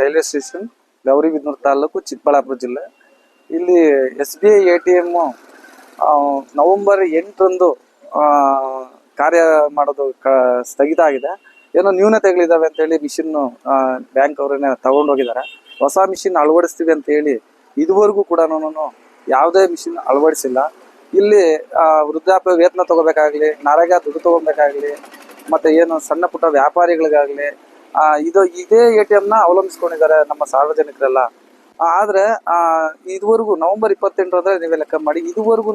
Railway station, Gauribidanur taluk, Chikkaballapur ಜಿಲ್ಲೆ. ಇಲ್ಲಿ SBI ATM November 8ರಂದು ಕಾರ್ಯ ಮಾಡೋದು ಸ್ಥಗಿತ ಆಗಿದೆ. ಏನೋ ನ್ಯೂನತೆಗಳಿದಾವೆ ಅಂತ ಹೇಳಿ ಮಿಷಿನ್ ಬ್ಯಾಂಕ್ ಅವರನ್ನೇ ತಗೊಂಡೋಗಿದ್ದಾರೆ. ಹೊಸ ಮಿಷಿನ್ ಅಳವಡಿಸ್ತೀವಿ ಅಂತ ಹೇಳಿ ಇದುವರೆಗೂ ಕೂಡ ಯಾವುದೇ ಮಿಷಿನ್ ಅಳವಡಿಸಿಲ್ಲ. ಇಲ್ಲಿ ವೃದ್ಧಾಪ್ಯ ವೇತನ ತಗೋಬೇಕಾಗ್ಲಿ, ನರೇಗಾ ದುಡ್ಡು ತಗೋಬೇಕಾಗ್ಲಿ, ಮತ್ತೆ ಏನು ಸಣ್ಣ ಪುಟ್ಟ ವ್ಯಾಪಾರಿಗಳಿಗಾಗ್ಲಿ ಇದೇ ATM ನ ಅವಲಂಬಿಸ್ಕೊಂಡಿದ್ದಾರೆ ನಮ್ಮ ಸಾರ್ವಜನಿಕರೆಲ್ಲ. ಆದ್ರೆ ಇದುವರೆಗೂ ನವೆಂಬರ್ 28 ಅಂದ್ರೆ ನೀವೇ ಲೆಕ್ಕ ಮಾಡಿ, ಇದುವರೆಗೂ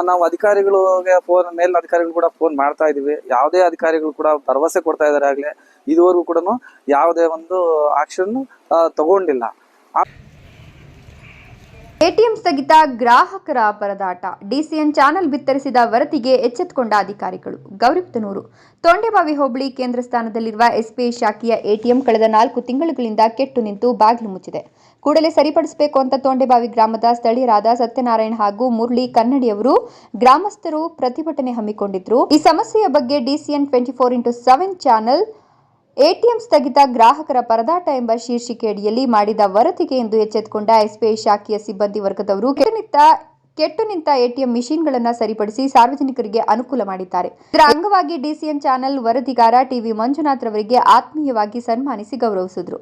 ನಾವು ಅಧಿಕಾರಿಗಳಿಗೆ ಮೇಲಿನ ಅಧಿಕಾರಿಗಳು ಕೂಡ ಫೋನ್ ಮಾಡ್ತಾ ಇದೀವಿ. ಯಾವುದೇ ಅಧಿಕಾರಿಗಳು ಕೂಡ ಭರವಸೆ ಕೊಡ್ತಾ ಇದಾರೆ ಆಗ್ಲಿ, ಇದುವರೆಗೂ ಕೂಡ ಯಾವುದೇ ಒಂದು ಆಕ್ಷನ್ ತಗೊಂಡಿಲ್ಲ. ATM ಸ್ಥಗಿತ, ಗ್ರಾಹಕರ ಪರದಾಟ. DCN ಚಾನೆಲ್ ಬಿತ್ತರಿಸಿದ ವರದಿಗೆ ಎಚ್ಚೆತ್ತುಕೊಂಡ ಅಧಿಕಾರಿಗಳು. ಗೌರಿಬಿದನೂರು ತೊಂಡೆಬಾವಿ ಹೋಬಳಿ ಕೇಂದ್ರ ಸ್ಥಾನದಲ್ಲಿರುವ SBI ಶಾಖೆಯ ATM ಕಳೆದ 4 ತಿಂಗಳುಗಳಿಂದ ಕೆಟ್ಟು ನಿಂತು ಬಾಗಿಲು ಮುಚ್ಚಿದೆ. ಕೂಡಲೇ ಸರಿಪಡಿಸಬೇಕು ಅಂತ ತೊಂಡೆಬಾವಿ ಗ್ರಾಮದ ಸ್ಥಳೀಯರಾದ ಸತ್ಯನಾರಾಯಣ ಹಾಗೂ ಮುರಳಿ ಕನ್ನಡಿಯವರು ಗ್ರಾಮಸ್ಥರು ಪ್ರತಿಭಟನೆ ಹಮ್ಮಿಕೊಂಡಿದ್ರು. ಈ ಸಮಸ್ಯೆಯ ಬಗ್ಗೆ DCN 24x7 ಚಾನೆಲ್ ATM ಸ್ಥಗಿತ, ಗ್ರಾಹಕರ ಪರದಾಟ ಎಂಬ ಶೀರ್ಷಿಕೆಯಡಿಯಲ್ಲಿ ಮಾಡಿದ ವರದಿಗೆ ಎಂದು ಎಚ್ಚೆತ್ತುಕೊಂಡ SBI ಶಾಖೆಯ ಸಿಬ್ಬಂದಿ ವರ್ಗದವರು ಕೆಟ್ಟು ನಿಂತ ATM ಮಿಷಿನ್ಗಳನ್ನು ಸರಿಪಡಿಸಿ ಸಾರ್ವಜನಿಕರಿಗೆ ಅನುಕೂಲ ಮಾಡಿದ್ದಾರೆ. ಇದರ ಅಂಗವಾಗಿ DCN ಚಾನೆಲ್ ವರದಿಗಾರ TV ಮಂಜುನಾಥ್ ರವರಿಗೆ ಆತ್ಮೀಯವಾಗಿ ಸನ್ಮಾನಿಸಿ ಗೌರವಿಸಿದರು.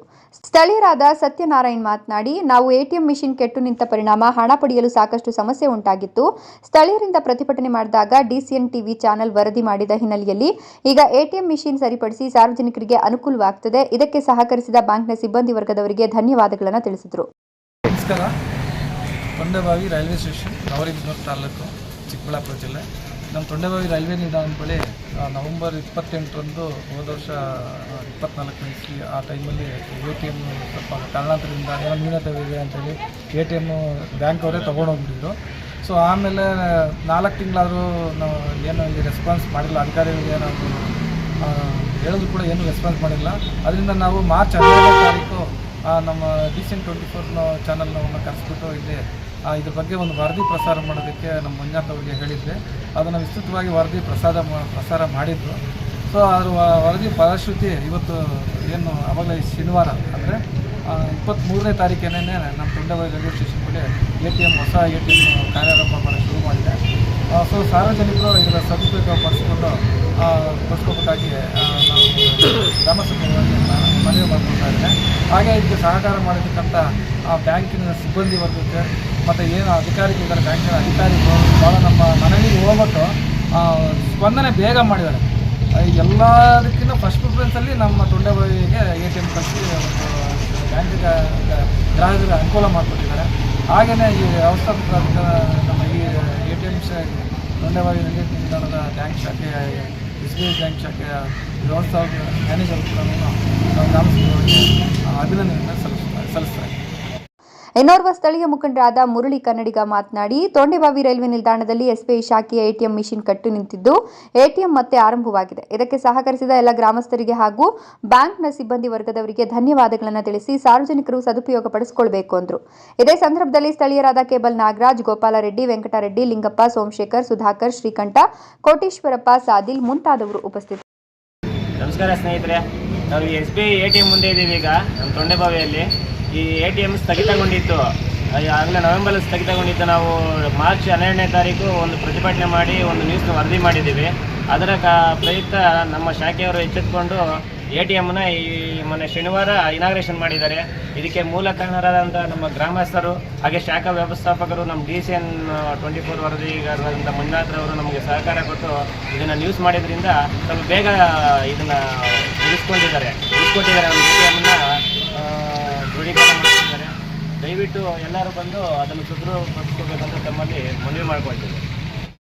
ಸ್ಥಳೀಯರಾದ ಸತ್ಯನಾರಾಯಣ್ ಮಾತನಾಡಿ, ನಾವು ATM ಮಿಷಿನ್ ಕೆಟ್ಟು ನಿಂತ ಪರಿಣಾಮ ಹಣ ಪಡೆಯಲು ಸಾಕಷ್ಟು ಸಮಸ್ಯೆ ಉಂಟಾಗಿತ್ತು. ಸ್ಥಳೀಯರಿಂದ ಪ್ರತಿಭಟನೆ ಮಾಡಿದಾಗ DCN TV ಚಾನೆಲ್ ವರದಿ ಮಾಡಿದ ಹಿನ್ನೆಲೆಯಲ್ಲಿ ಈಗ ATM ಮಿಷಿನ್ ಸರಿಪಡಿಸಿ ಸಾರ್ವಜನಿಕರಿಗೆ ಅನುಕೂಲವಾಗುತ್ತದೆ. ಇದಕ್ಕೆ ಸಹಕರಿಸಿದ ಬ್ಯಾಂಕ್ನ ಸಿಬ್ಬಂದಿ ವರ್ಗದವರಿಗೆ ಧನ್ಯವಾದಗಳನ್ನು ತಿಳಿಸಿದರು. ತೊಂಡೆಬಾವಿ ರೈಲ್ವೆ ಸ್ಟೇಷನ್, ಗೌರಿಬಿದನೂರು ತಾಲೂಕು, ಚಿಕ್ಕಬಳ್ಳಾಪುರ ಜಿಲ್ಲೆ. ನಮ್ಮ ತೊಂಡೆಬಾವಿ ರೈಲ್ವೆ ನಿಲ್ದಾಣದ ಬಳಿ ನವೆಂಬರ್ 28ರಂದು ಹೋದ ವರ್ಷ 24 ಆ ಟೈಮಲ್ಲಿ ATM ಸ್ವಲ್ಪ ಕಾರಣಾಂತರದಿಂದ ಏನೋ ನ್ಯೂನತೆ ಇದೆ ಅಂತೇಳಿ ATM ಬ್ಯಾಂಕ್ ಅವರೇ ತೊಗೊಂಡೋಗ್ಬಿಟ್ಟಿದ್ರು. ಸೊ ಆಮೇಲೆ 4 ತಿಂಗಳಾದರೂ ನಾವು ಏನು ಇಲ್ಲಿ ರೆಸ್ಪಾನ್ಸ್ ಮಾಡಿಲ್ಲ, ಅಧಿಕಾರಿಗಳಿಗೆ ಏನಾದರೂ ಹೇಳಿದ್ರು ಕೂಡ ಏನೂ ರೆಸ್ಪಾನ್ಸ್ ಮಾಡಿಲ್ಲ. ಅದರಿಂದ ನಾವು ಮಾರ್ಚ್ 15ನೇ ತಾರೀಕು ನಮ್ಮ DCN 24 ಚಾನಲ್ನವನ್ನು ಕರೆಸ್ಬಿಟ್ಟು ಇಲ್ಲಿ ಇದ್ರ ಬಗ್ಗೆ ಒಂದು ವರದಿ ಪ್ರಸಾರ ಮಾಡೋದಕ್ಕೆ ನಮ್ಮ ಮಂಜುನಾಥ್ ಅವರಿಗೆ ಹೇಳಿದ್ದೆ. ಅದನ್ನು ವಿಸ್ತೃತವಾಗಿ ವರದಿ ಪ್ರಸಾರ ಮಾಡಿದ್ರು. ಸೊ ಅದರ ವರದಿ ಫಲಶ್ರುತಿ ಇವತ್ತು ಏನು ಅವಾಗಲೇ ಶನಿವಾರ ಅಂದರೆ 23ನೇ ತಾರೀಕೇನೇ ನಮ್ಮ ತೊಂಡೆಬಾವಿ ರೈಲ್ವೆ ಸ್ಟೇಷನ್ ಬಳಿ ಹೊಸ ATM ಕಾರ್ಯಾರಂಭ ಮಾಡೋಕ್ಕೆ ಶುರು ಮಾಡಿದೆ. ಸೊ ಸಾರ್ವಜನಿಕರು ಇದರ ಸದುಪಯೋಗ ಪಡಿಸ್ಕೋಬೇಕಾಗಿ ನಾವು ಗ್ರಾಮಸಭೆಗಳಲ್ಲಿ ಮನವಿ ಮಾಡ್ಕೊಳ್ತಾ ಇದ್ದೇನೆ. ಹಾಗೆ ಇದಕ್ಕೆ ಸಹಕಾರ ಮಾಡೋದಕ್ಕಂಥ ಬ್ಯಾಂಕಿನ ಸಿಬ್ಬಂದಿ ವರ್ಗಕ್ಕೆ ಮತ್ತು ಏನು ಅಧಿಕಾರಿಗಳಿದ್ದಾರೆ, ಬ್ಯಾಂಕಿನ ಅಧಿಕಾರಿಗಳು ಭಾಳ ನಮ್ಮ ಮನೆಗೆ ಹೋಗ್ಬಿಟ್ಟು ಸ್ಪಂದನೆ ಬೇಗ ಮಾಡಿದ್ದಾರೆ. ಎಲ್ಲದಕ್ಕಿಂತ ಫಸ್ಟ್ ಪ್ರಿಫರೆನ್ಸಲ್ಲಿ ನಮ್ಮ ತೊಂಡೆಬಾವಿಗೆ ATM ಕಳಿಸಿ ಒಂದು ಬ್ಯಾಂಕಿಗೆ ಗ್ರಾಹಕರಿಗೆ ಅನುಕೂಲ ಮಾಡಿಕೊಟ್ಟಿದ್ದಾರೆ. ಹಾಗೆಯೇ ಈ ವ್ಯವಸ್ಥಾಪಕ ನಮ್ಮ ಈ ATM ತೊಂಡೆಬಾವಿ ರೈಲ್ವೆ ನಿಲ್ದಾಣದ ಬ್ಯಾಂಕ್ ಶಾಖೆಯ SBI ಬ್ಯಾಂಕ್ ಶಾಖೆಯ ವ್ಯವಸ್ಥಾಪಕ ಮ್ಯಾನೇಜರ್ ಕೂಡ ನಾವು ಗ್ರಾಮಸ್ಥರಿಗೆ ಅಭಿನಂದನೆಯನ್ನು ಸಲ್ಲಿಸ್ತಾರೆ. ಇನ್ನೋರ್ವ ಸ್ಥಳೀಯ ಮುಖಂಡರಾದ ಮುರಳಿ ಕನ್ನಡಿಗ ಮಾತನಾಡಿ, ತೊಂಡೆಬಾವಿ ರೈಲ್ವೆ ನಿಲ್ದಾಣದಲ್ಲಿ SBI ಶಾಖೆಯ ATM ಮಿಷಿನ್ ಕಟ್ಟು ನಿಂತಿದ್ದು ATM ಮತ್ತೆ ಆರಂಭವಾಗಿದೆ. ಇದಕ್ಕೆ ಸಹಕರಿಸಿದ ಎಲ್ಲ ಗ್ರಾಮಸ್ಥರಿಗೆ ಹಾಗೂ ಬ್ಯಾಂಕ್ನ ಸಿಬ್ಬಂದಿ ವರ್ಗದವರಿಗೆ ಧನ್ಯವಾದಗಳನ್ನು ತಿಳಿಸಿ ಸಾರ್ವಜನಿಕರು ಸದುಪಯೋಗ ಪಡಿಸಿಕೊಳ್ಳಬೇಕು ಎಂದರು. ಇದೇ ಸಂದರ್ಭದಲ್ಲಿ ಸ್ಥಳೀಯರಾದ ಕೇಬಲ್ ನಾಗರಾಜ್, ಗೋಪಾಲರೆಡ್ಡಿ, ವೆಂಕಟರೆಡ್ಡಿ, ಲಿಂಗಪ್ಪ, ಸೋಮಶೇಖರ್, ಸುಧಾಕರ್, ಶ್ರೀಕಂಠ, ಕೋಟೇಶ್ವರಪ್ಪ, ಸಾದಿಲ್ ಮುಂತಾದವರು ಉಪಸ್ಥಿತರು. ನಮಸ್ಕಾರ ಸ್ನೇಹಿತರೆ, ನಾವು SBI ATM ಮುಂದೆ ಇದ್ದೀವಿ. ಈಗ ನಮ್ಮ ತೊಂಡೆಬಾವಿಯಲ್ಲಿ ಈ ATM ಸ್ಥಗಿತಗೊಂಡಿತ್ತು. ಆಗಲೇ ನವೆಂಬರಲ್ಲಿ ಸ್ಥಗಿತಗೊಂಡಿತ್ತು. ನಾವು ಮಾರ್ಚ್ 12ನೇ ತಾರೀಕು ಒಂದು ಪ್ರತಿಭಟನೆ ಮಾಡಿ ಒಂದು ನ್ಯೂಸ್ನ ವರದಿ ಮಾಡಿದ್ದೀವಿ. ಅದರ ಪ್ರಯುಕ್ತ ನಮ್ಮ ಶಾಖೆಯವರು ಎಚ್ಚೆತ್ತುಕೊಂಡು ATMನ ಈ ಮೊನ್ನೆ ಶನಿವಾರ ಇನಾಗ್ರೇಷನ್ ಮಾಡಿದ್ದಾರೆ. ಇದಕ್ಕೆ ಮೂಲ ಕಾರಣರಾದಂಥ ನಮ್ಮ ಗ್ರಾಮಸ್ಥರು ಹಾಗೆ ಶಾಖಾ ವ್ಯವಸ್ಥಾಪಕರು, ನಮ್ಮ DCN 24 ವರದಿಗಾರರಾದಂಥ ಮಂಜುನಾಥ್ರವರು ನಮಗೆ ಸಹಕಾರ ಕೊಟ್ಟು ಇದನ್ನು ನ್ಯೂಸ್ ಮಾಡಿದ್ರಿಂದ ಸ್ವಲ್ಪ ಬೇಗ ಇದನ್ನು ಉಳಿಸ್ಕೊಟ್ಟಿದ್ದಾರೆ. ನಮ್ಮ ATMನ ದೃಢೀಕರಣ ಮಾಡ್ತಿದ್ದಾರೆ. ದಯವಿಟ್ಟು ಎಲ್ಲರೂ ಬಂದು ಅದನ್ನು ಸುದೃಢಪಡಿಸ್ಕೋಬೇಕಂತ ತಮ್ಮಲ್ಲಿ ಮನವಿ ಮಾಡಿಕೊಳ್ತೀವಿ.